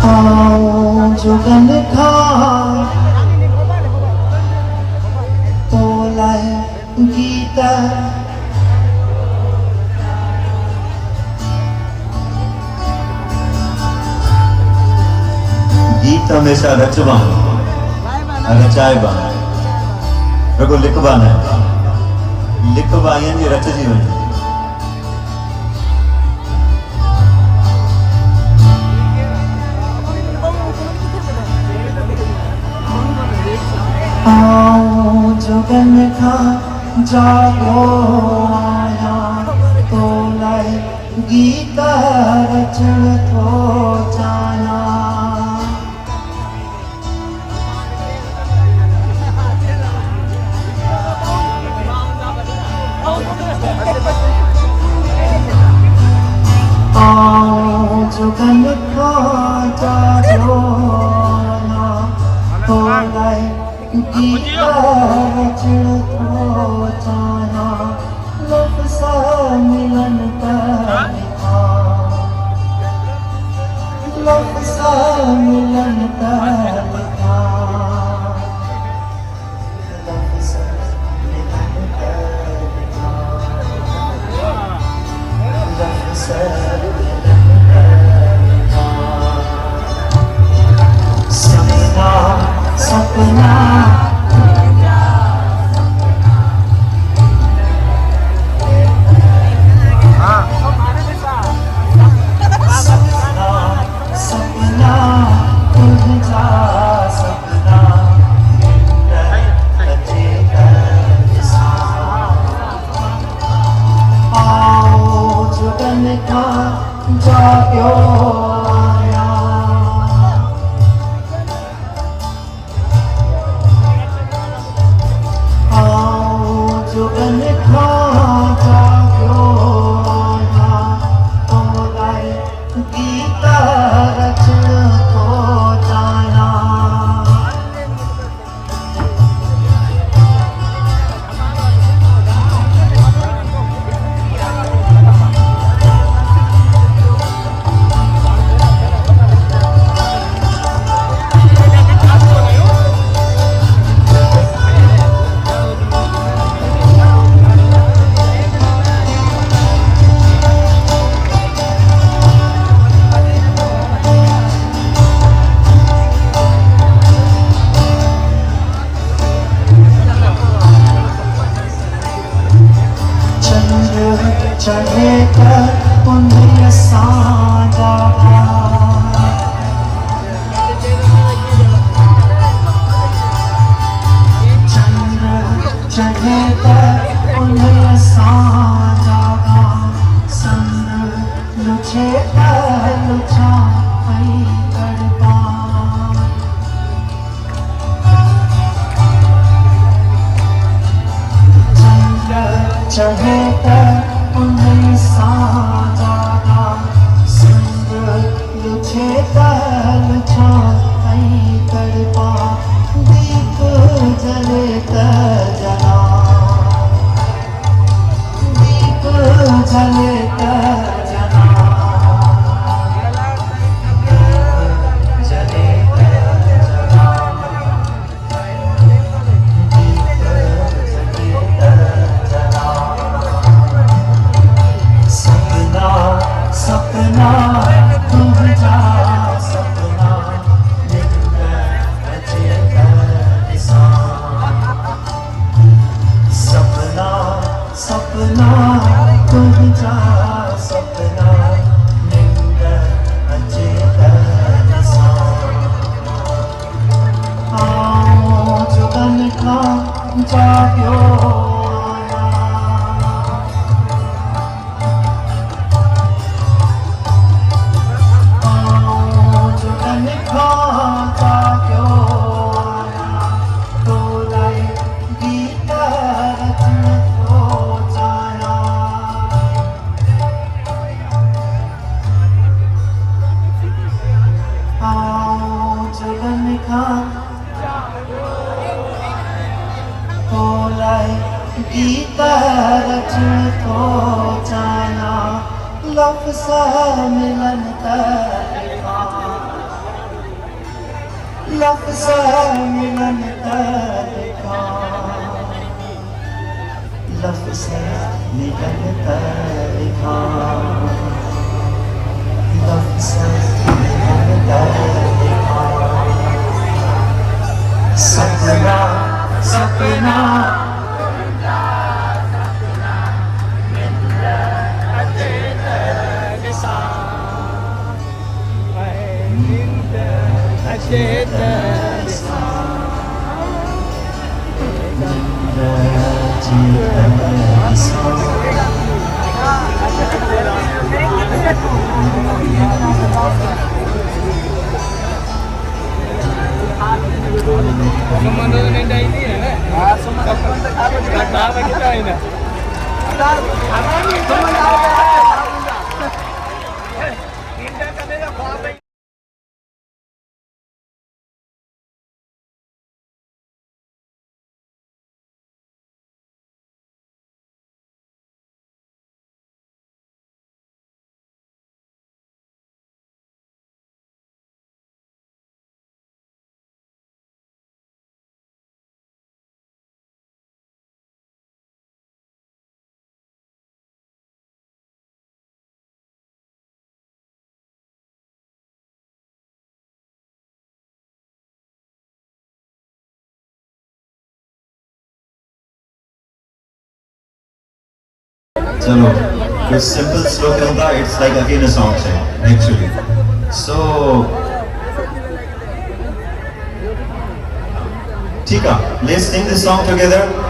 आओ जुगन खा तोलाए गीता गीत हमेशा रचवा रचाइबा रगो लिखवा न लिखवा यानी रचजी वञे आओ जुगन खा जागो आया तोलाए गीता रचण थो जाना आओ जुगन खा जागो आया तोलाए गीता रचण थो जाना लफ्ज़ मिलन लिखा लफ्ज़ मिलन लिखा लफ्ज़ मिलन लिखा लफ्ज़ मिलन लिखा सपना सपना जाग्यो आया आओ जुगन खा जाग्यो आया तोलाए गीता रचण थो जाना चढ़े कर उन्हें साजा चंद्र चढ़े कर उन्हें साजा संग लुझे लुझा करता चंद्र चढ़े कर उन्हें साजा संग लुझे लुझा करता दीप जले जना दीप जले जना जले जना दीप जले जना सपना सपना तुम जा सपना सपना सपना तुम जा सपना आओ जुगन खा जाग्यो गीता रचण थो जाना लफ्ज़ मिलन लिखा लफ्ज़ मिलन तरीका लफ्ज़ मिलन तरीका लफ्ज़ मिलन तरीका सपना सपना चलो कुछ सिंपल स्लो पे होता it's like again a song से एक्चुअली सो ठीक है let's Singh this song together